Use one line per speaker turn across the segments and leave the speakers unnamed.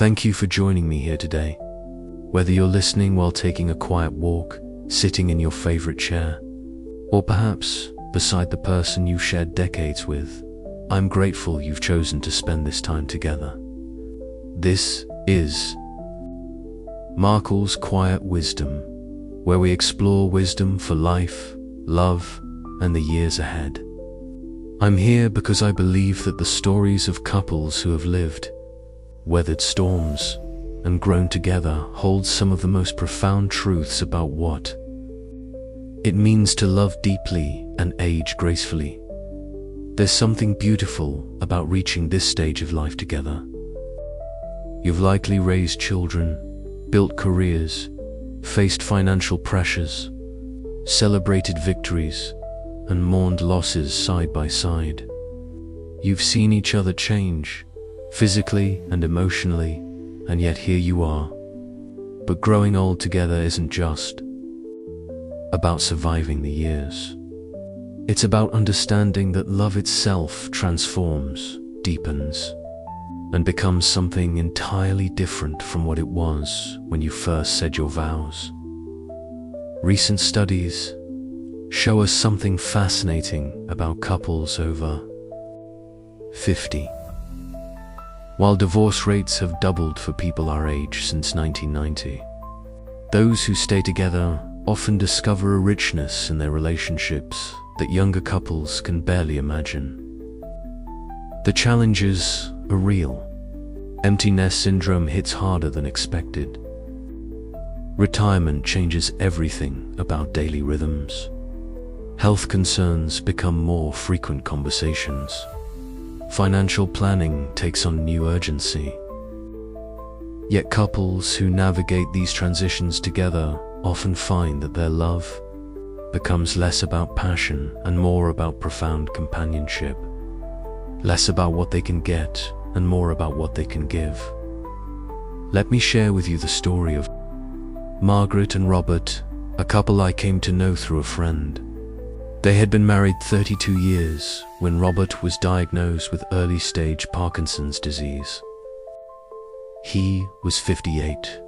Thank you for joining me here today. Whether you're listening while taking a quiet walk, sitting in your favorite chair, or perhaps beside the person you shared decades with, I'm grateful you've chosen to spend this time together. This is Marçal's Quiet Wisdom, where we explore wisdom for life, love, and the years ahead. I'm here because I believe that the stories of couples who have lived, weathered storms, and grown together hold some of the most profound truths about what it means to love deeply and age gracefully. There's something beautiful about reaching this stage of life together. You've likely raised children, built careers, faced financial pressures, celebrated victories, and mourned losses side by side. You've seen each other change, physically and emotionally, and yet here you are. But growing old together isn't just about surviving the years. It's about understanding that love itself transforms, deepens, and becomes something entirely different from what it was when you first said your vows. Recent studies show us something fascinating about couples over 50. While divorce rates have doubled for people our age since 1990, those who stay together often discover a richness in their relationships that younger couples can barely imagine. The challenges are real. Empty nest syndrome hits harder than expected. Retirement changes everything about daily rhythms. Health concerns become more frequent conversations. Financial planning takes on new urgency. Yet couples who navigate these transitions together often find that their love becomes less about passion and more about profound companionship. Less about what they can get and more about what they can give. Let me share with you the story of Margaret and Robert, a couple I came to know through a friend. They had been married 32 years when Robert was diagnosed with early-stage Parkinson's disease. He was 58.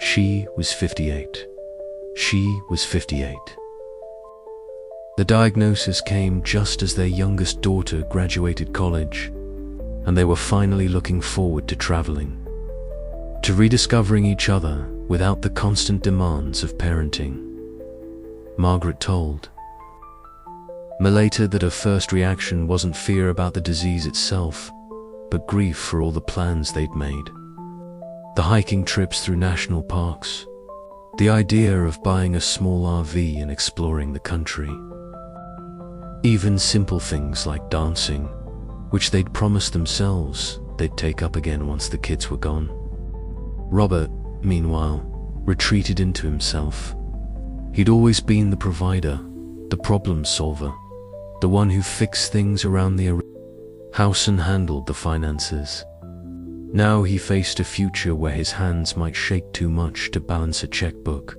She was 58. She was 58. The diagnosis came just as their youngest daughter graduated college, and they were finally looking forward to traveling, to rediscovering each other without the constant demands of parenting. Margaret told me later that her first reaction wasn't fear about the disease itself, but grief for all the plans they'd made. The hiking trips through national parks, the idea of buying a small RV and exploring the country. Even simple things like dancing, which they'd promised themselves they'd take up again once the kids were gone. Robert, meanwhile, retreated into himself. He'd always been the provider, the problem solver, the one who fixed things around the house and handled the finances. Now he faced a future where his hands might shake too much to balance a checkbook,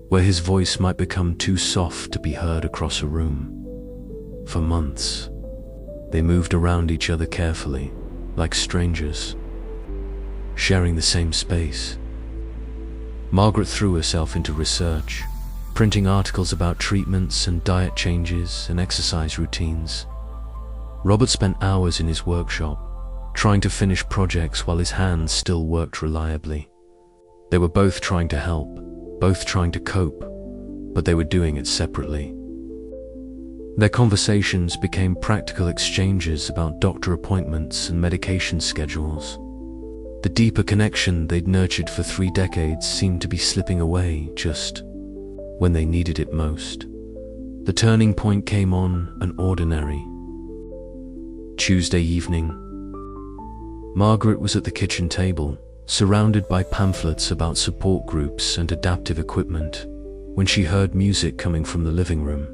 where his voice might become too soft to be heard across a room. For months, they moved around each other carefully, like strangers, sharing the same space. Margaret threw herself into research, printing articles about treatments and diet changes and exercise routines. Robert spent hours in his workshop, trying to finish projects while his hands still worked reliably. They were both trying to help, both trying to cope, but they were doing it separately. Their conversations became practical exchanges about doctor appointments and medication schedules. The deeper connection they'd nurtured for 3 decades seemed to be slipping away just when they needed it most. The turning point came on an ordinary Tuesday evening. Margaret was at the kitchen table, surrounded by pamphlets about support groups and adaptive equipment, when she heard music coming from the living room.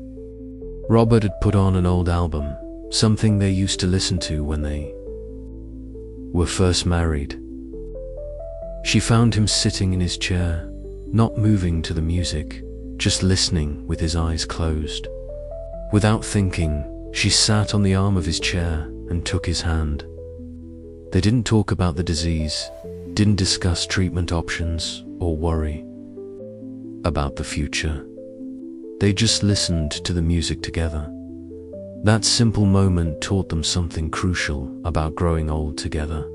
Robert had put on an old album, something they used to listen to when they were first married. She found him sitting in his chair, not moving to the music, just listening with his eyes closed. Without thinking, she sat on the arm of his chair and took his hand. They didn't talk about the disease, didn't discuss treatment options or worry about the future. They just listened to the music together. That simple moment taught them something crucial about growing old together.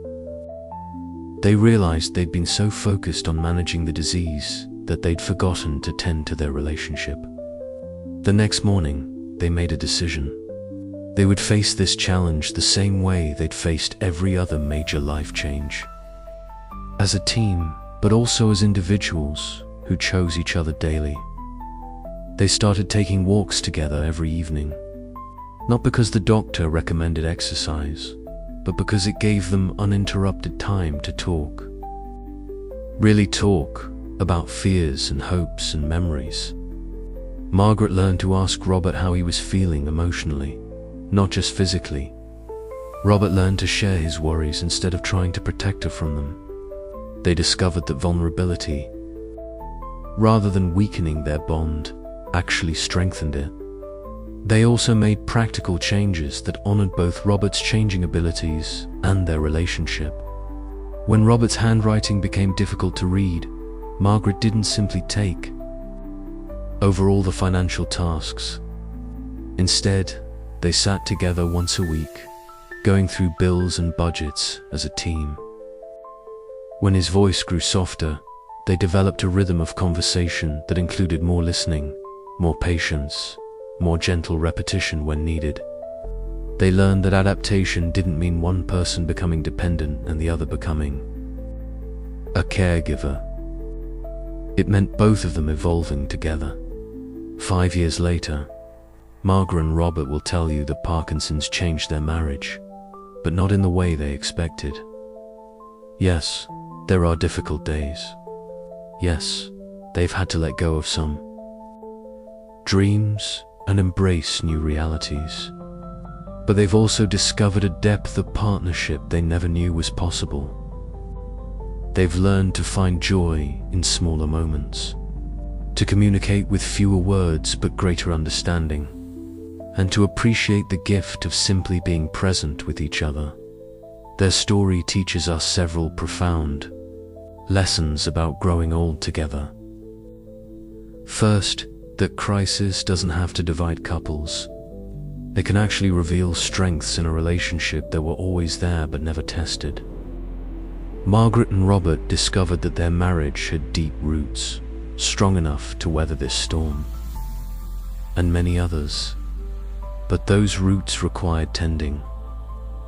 They realized they'd been so focused on managing the disease that they'd forgotten to tend to their relationship. The next morning, they made a decision. They would face this challenge the same way they'd faced every other major life change. As a team, but also as individuals who chose each other daily. They started taking walks together every evening, not because the doctor recommended exercise, but because it gave them uninterrupted time to talk. Really talk about fears and hopes and memories. Margaret learned to ask Robert how he was feeling emotionally, not just physically. Robert learned to share his worries instead of trying to protect her from them. They discovered that vulnerability, rather than weakening their bond, actually strengthened it. They also made practical changes that honored both Robert's changing abilities and their relationship. When Robert's handwriting became difficult to read, Margaret didn't simply take over all the financial tasks. Instead, they sat together once a week, going through bills and budgets as a team. When his voice grew softer, they developed a rhythm of conversation that included more listening, more patience, more gentle repetition when needed. They learned that adaptation didn't mean one person becoming dependent and the other becoming a caregiver. It meant both of them evolving together. 5 years later, Margaret and Robert will tell you that Parkinson's changed their marriage, but not in the way they expected. Yes, there are difficult days. Yes, they've had to let go of some dreams and embrace new realities. But they've also discovered a depth of partnership they never knew was possible. They've learned to find joy in smaller moments, to communicate with fewer words but greater understanding, and to appreciate the gift of simply being present with each other. Their story teaches us several profound lessons about growing old together. First, that crisis doesn't have to divide couples. It can actually reveal strengths in a relationship that were always there but never tested. Margaret and Robert discovered that their marriage had deep roots, strong enough to weather this storm, and many others. But those roots required tending.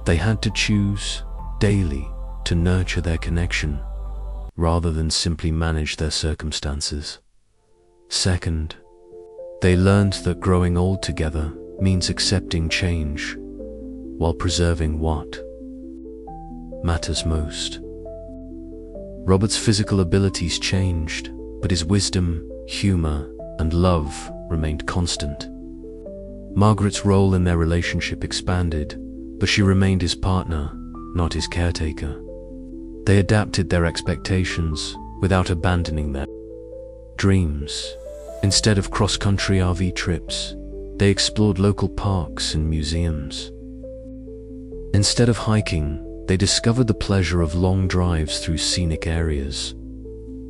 They had to choose daily to nurture their connection, rather than simply manage their circumstances. Second, they learned that growing old together means accepting change while preserving what matters most. Robert's physical abilities changed, but his wisdom, humor, and love remained constant. Margaret's role in their relationship expanded, but she remained his partner, not his caretaker. They adapted their expectations without abandoning their dreams. Instead of cross-country RV trips, they explored local parks and museums. Instead of hiking, they discovered the pleasure of long drives through scenic areas.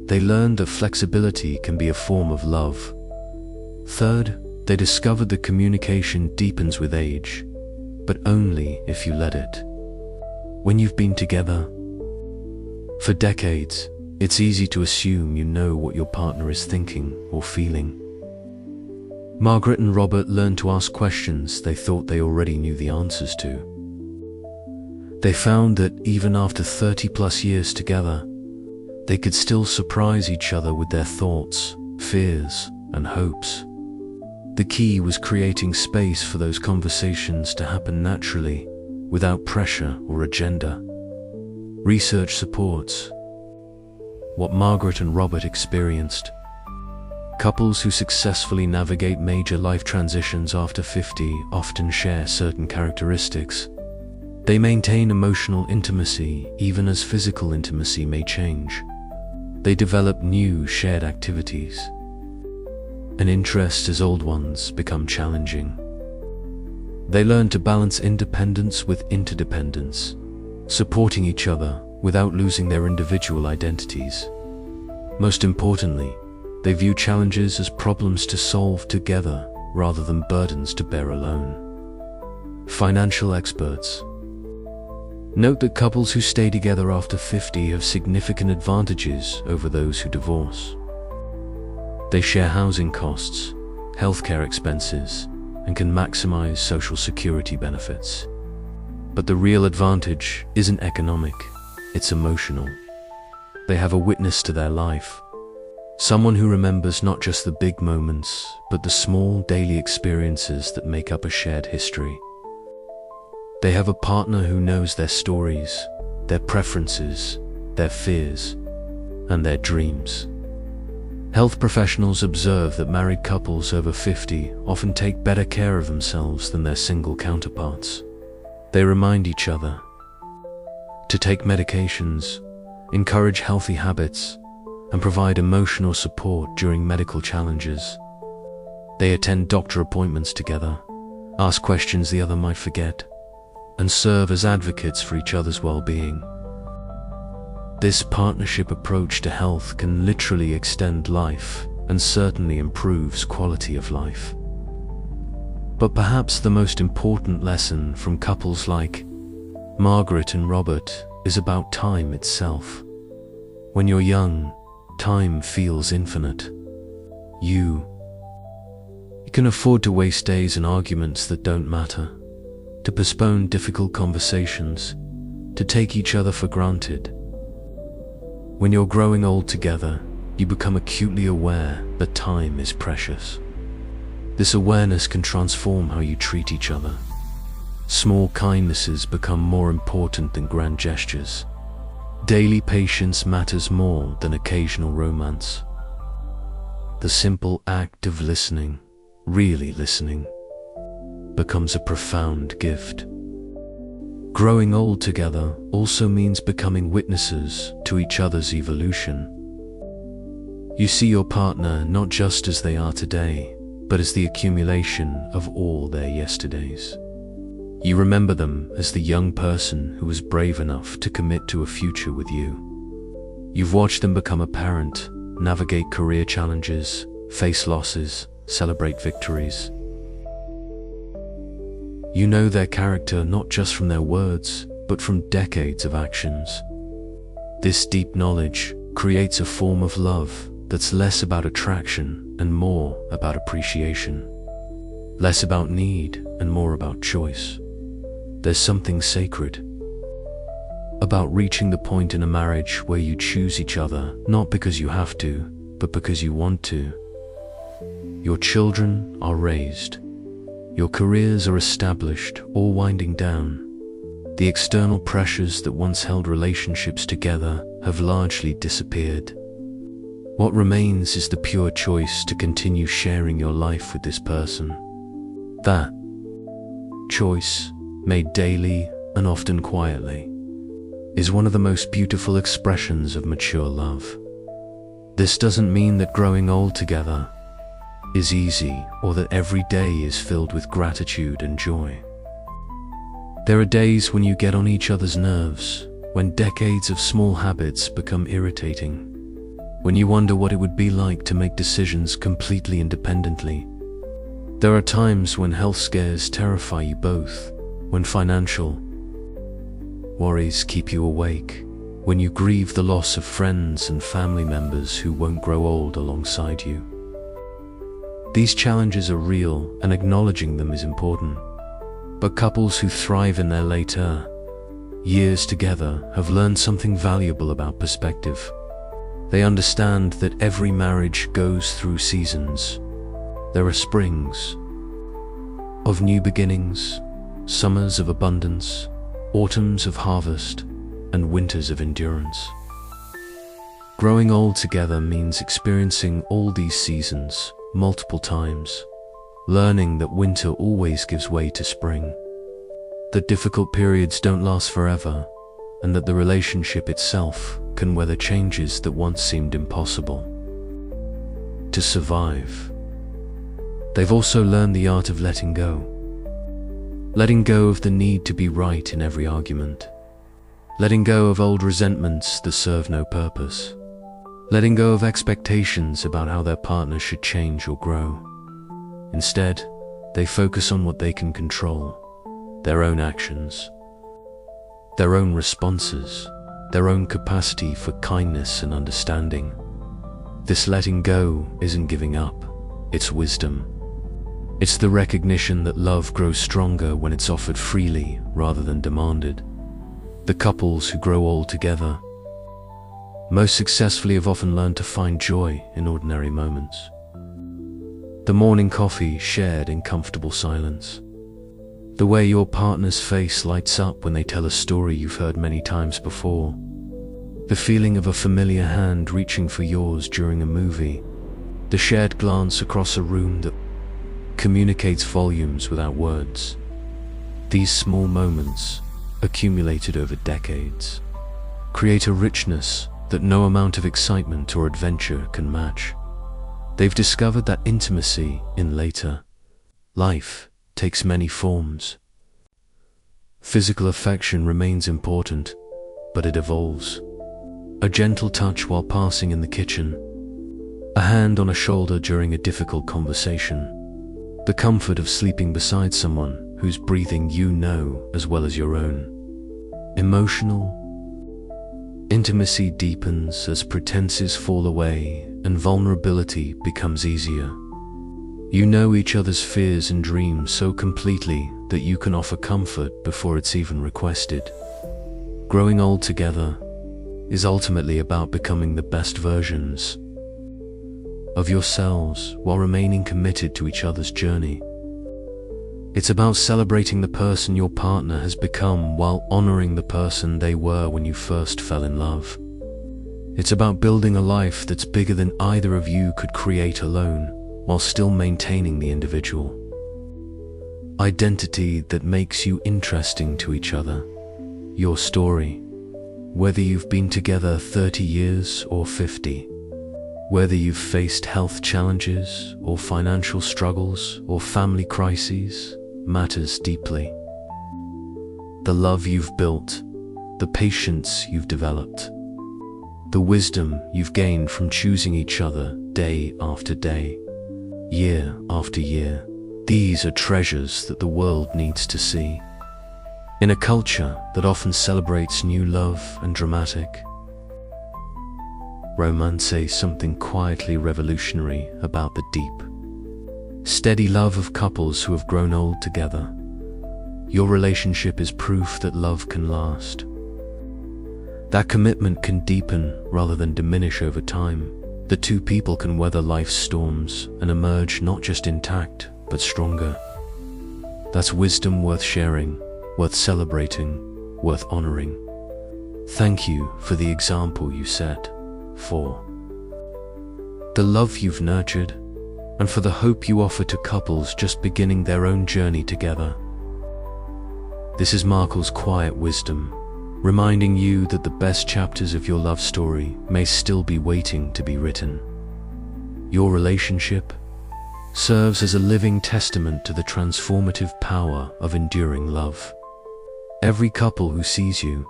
They learned that flexibility can be a form of love. Third, they discovered that communication deepens with age, but only if you let it. When you've been together for decades, it's easy to assume you know what your partner is thinking or feeling. Margaret and Robert learned to ask questions they thought they already knew the answers to. They found that even after 30+ years together, they could still surprise each other with their thoughts, fears, and hopes. The key was creating space for those conversations to happen naturally, without pressure or agenda. Research supports what Margaret and Robert experienced. Couples who successfully navigate major life transitions after 50 often share certain characteristics. They maintain emotional intimacy even as physical intimacy may change. They develop new shared activities and interests as old ones become challenging. They learn to balance independence with interdependence, supporting each other without losing their individual identities. Most importantly, they view challenges as problems to solve together rather than burdens to bear alone. Financial experts note that couples who stay together after 50 have significant advantages over those who divorce. They share housing costs, healthcare expenses, and can maximize social security benefits. But the real advantage isn't economic, it's emotional. They have a witness to their life, someone who remembers not just the big moments, but the small daily experiences that make up a shared history. They have a partner who knows their stories, their preferences, their fears, and their dreams. Health professionals observe that married couples over 50 often take better care of themselves than their single counterparts. They remind each other to take medications, encourage healthy habits, and provide emotional support during medical challenges. They attend doctor appointments together, ask questions the other might forget, and serve as advocates for each other's well-being. This partnership approach to health can literally extend life and certainly improves quality of life. But perhaps the most important lesson from couples like Margaret and Robert is about time itself. When you're young, time feels infinite. You can afford to waste days in arguments that don't matter, to postpone difficult conversations, to take each other for granted. When you're growing old together, you become acutely aware that time is precious. This awareness can transform how you treat each other. Small kindnesses become more important than grand gestures. Daily patience matters more than occasional romance. The simple act of listening, really listening, becomes a profound gift. Growing old together also means becoming witnesses to each other's evolution. You see your partner not just as they are today, but as the accumulation of all their yesterdays. You remember them as the young person who was brave enough to commit to a future with you. You've watched them become a parent, navigate career challenges, face losses, celebrate victories. You know their character not just from their words, but from decades of actions. This deep knowledge creates a form of love that's less about attraction and more about appreciation. Less about need and more about choice. There's something sacred about reaching the point in a marriage where you choose each other not because you have to, but because you want to. Your children are raised. Your careers are established or winding down. The external pressures that once held relationships together have largely disappeared. What remains is the pure choice to continue sharing your life with this person. That choice, made daily and often quietly, is one of the most beautiful expressions of mature love. This doesn't mean that growing old together is easy or that every day is filled with gratitude and joy. There are days when you get on each other's nerves, when decades of small habits become irritating, when you wonder what it would be like to make decisions completely independently. There are times when health scares terrify you both, when financial worries keep you awake, when you grieve the loss of friends and family members who won't grow old alongside you. These challenges are real, and acknowledging them is important. But couples who thrive in their later years together have learned something valuable about perspective. They understand that every marriage goes through seasons. There are springs of new beginnings, summers of abundance, autumns of harvest, and winters of endurance. Growing old together means experiencing all these seasons multiple times, learning that winter always gives way to spring, that difficult periods don't last forever, and that the relationship itself can weather changes that once seemed impossible to survive. They've also learned the art of letting go of the need to be right in every argument, letting go of old resentments that serve no purpose, letting go of expectations about how their partner should change or grow. Instead, they focus on what they can control, their own actions, their own responses, their own capacity for kindness and understanding. This letting go isn't giving up, it's wisdom. It's the recognition that love grows stronger when it's offered freely rather than demanded. The couples who grow old together most successfully have often learned to find joy in ordinary moments. The morning coffee shared in comfortable silence. The way your partner's face lights up when they tell a story you've heard many times before. The feeling of a familiar hand reaching for yours during a movie. The shared glance across a room that communicates volumes without words. These small moments, accumulated over decades, create a richness that no amount of excitement or adventure can match. They've discovered that intimacy in later life takes many forms. Physical affection remains important, but it evolves. A gentle touch while passing in the kitchen, a hand on a shoulder during a difficult conversation, the comfort of sleeping beside someone whose breathing you know as well as your own. Emotional intimacy deepens as pretenses fall away and vulnerability becomes easier. You know each other's fears and dreams so completely that you can offer comfort before it's even requested. Growing old together is ultimately about becoming the best versions of yourselves while remaining committed to each other's journey. It's about celebrating the person your partner has become while honoring the person they were when you first fell in love. It's about building a life that's bigger than either of you could create alone, while still maintaining the individual identity that makes you interesting to each other. Your story, whether you've been together 30 years or 50, whether you've faced health challenges or financial struggles or family crises, matters deeply. The love you've built, the patience you've developed, the wisdom you've gained from choosing each other day after day, year after year, these are treasures that the world needs to see. In a culture that often celebrates new love and dramatic romance, says something quietly revolutionary about the deep, steady love of couples who have grown old together. Your relationship is proof that love can last. That commitment can deepen rather than diminish over time. The two people can weather life's storms and emerge not just intact, but stronger. That's wisdom worth sharing, worth celebrating, worth honoring. Thank you for the example you set, for the love you've nurtured, and for the hope you offer to couples just beginning their own journey together. This is Marçal's quiet wisdom, reminding you that the best chapters of your love story may still be waiting to be written. Your relationship serves as a living testament to the transformative power of enduring love. Every couple who sees you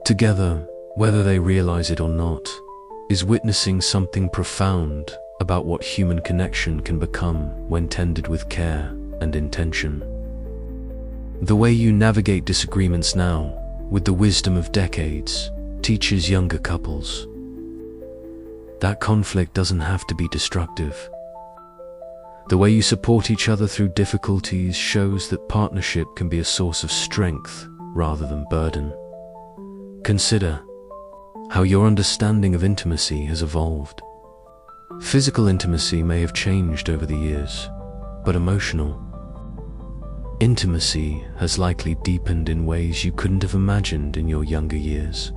together, whether they realize it or not, is witnessing something profound about what human connection can become when tended with care and intention. The way you navigate disagreements now, with the wisdom of decades, teaches younger couples that conflict doesn't have to be destructive. The way you support each other through difficulties shows that partnership can be a source of strength rather than burden. Consider how your understanding of intimacy has evolved. Physical intimacy may have changed over the years, but emotional intimacy has likely deepened in ways you couldn't have imagined in your younger years.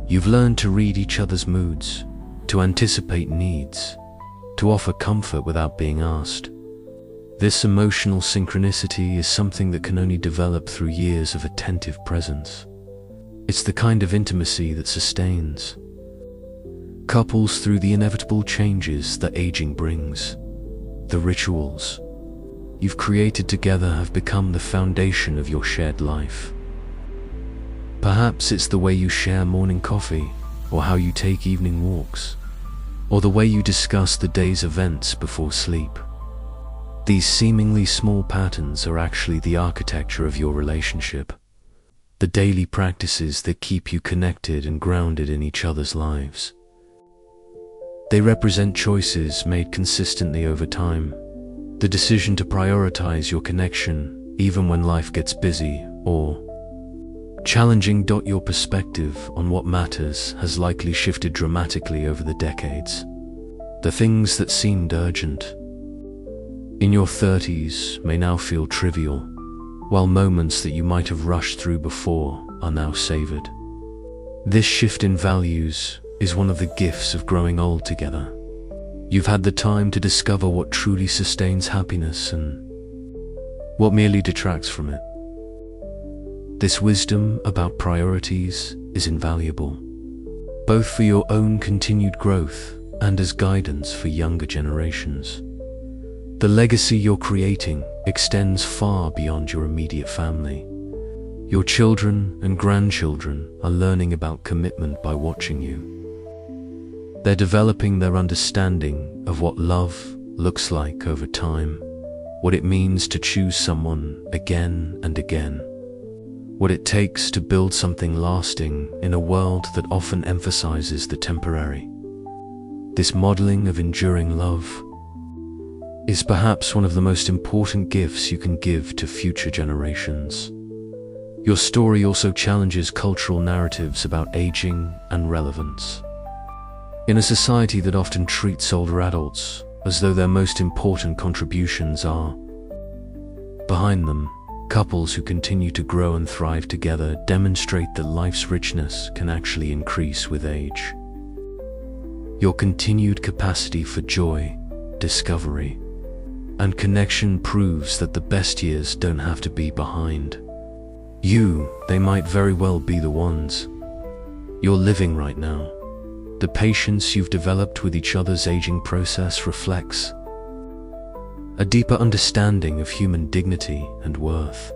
You've learned to read each other's moods, to anticipate needs, to offer comfort without being asked. This emotional synchronicity is something that can only develop through years of attentive presence. It's the kind of intimacy that sustains couples through the inevitable changes that aging brings. The rituals you've created together have become the foundation of your shared life. Perhaps it's the way you share morning coffee, or how you take evening walks, or the way you discuss the day's events before sleep. These seemingly small patterns are actually the architecture of your relationship, the daily practices that keep you connected and grounded in each other's lives. They represent choices made consistently over time, the decision to prioritize your connection even when life gets busy, or challenging. Your perspective on what matters has likely shifted dramatically over the decades. The things that seemed urgent in your 30s may now feel trivial, while moments that you might have rushed through before are now savored. This shift in values is one of the gifts of growing old together. You've had the time to discover what truly sustains happiness and what merely detracts from it. This wisdom about priorities is invaluable, both for your own continued growth and as guidance for younger generations. The legacy you're creating extends far beyond your immediate family. Your children and grandchildren are learning about commitment by watching you. They're developing their understanding of what love looks like over time, what it means to choose someone again and again, what it takes to build something lasting in a world that often emphasizes the temporary. This modeling of enduring love is perhaps one of the most important gifts you can give to future generations. Your story also challenges cultural narratives about aging and relevance. In a society that often treats older adults as though their most important contributions are behind them, couples who continue to grow and thrive together demonstrate that life's richness can actually increase with age. Your continued capacity for joy, discovery, and connection proves that the best years don't have to be behind you. They might very well be the ones you're living right now. The patience you've developed with each other's aging process reflects a deeper understanding of human dignity and worth.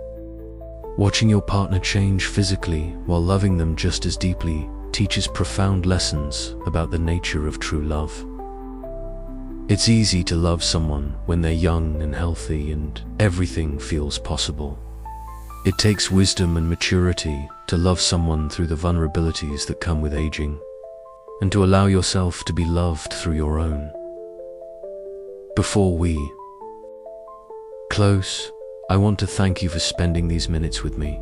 Watching your partner change physically while loving them just as deeply teaches profound lessons about the nature of true love. It's easy to love someone when they're young and healthy and everything feels possible. It takes wisdom and maturity to love someone through the vulnerabilities that come with aging, and to allow yourself to be loved through your own. Before we close, I want to thank you for spending these minutes with me.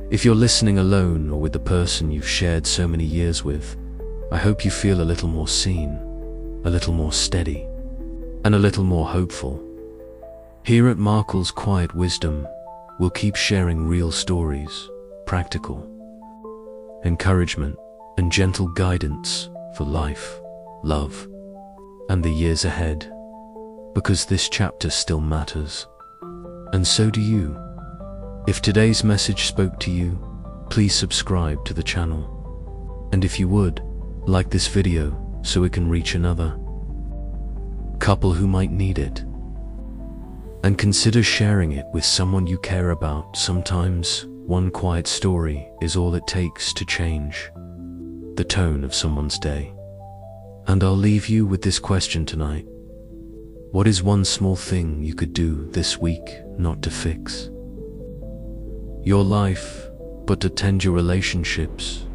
If you're listening alone or with the person you've shared so many years with, I hope you feel a little more seen, a little more steady, and a little more hopeful. Here at Marçal's Quiet Wisdom, we'll keep sharing real stories, practical encouragement, and gentle guidance for life, love, and the years ahead, because this chapter still matters, and so do you. If today's message spoke to you, please subscribe to the channel, and if you would, like this video so it can reach another couple who might need it. And consider sharing it with someone you care about. Sometimes one quiet story is all it takes to change the tone of someone's day. And I'll leave you with this question tonight. What is one small thing you could do this week not to fix your life, but to tend your relationships,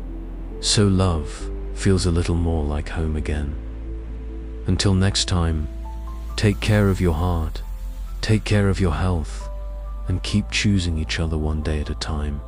so love feels a little more like home again? Until next time, take care of your heart, take care of your health, and keep choosing each other one day at a time.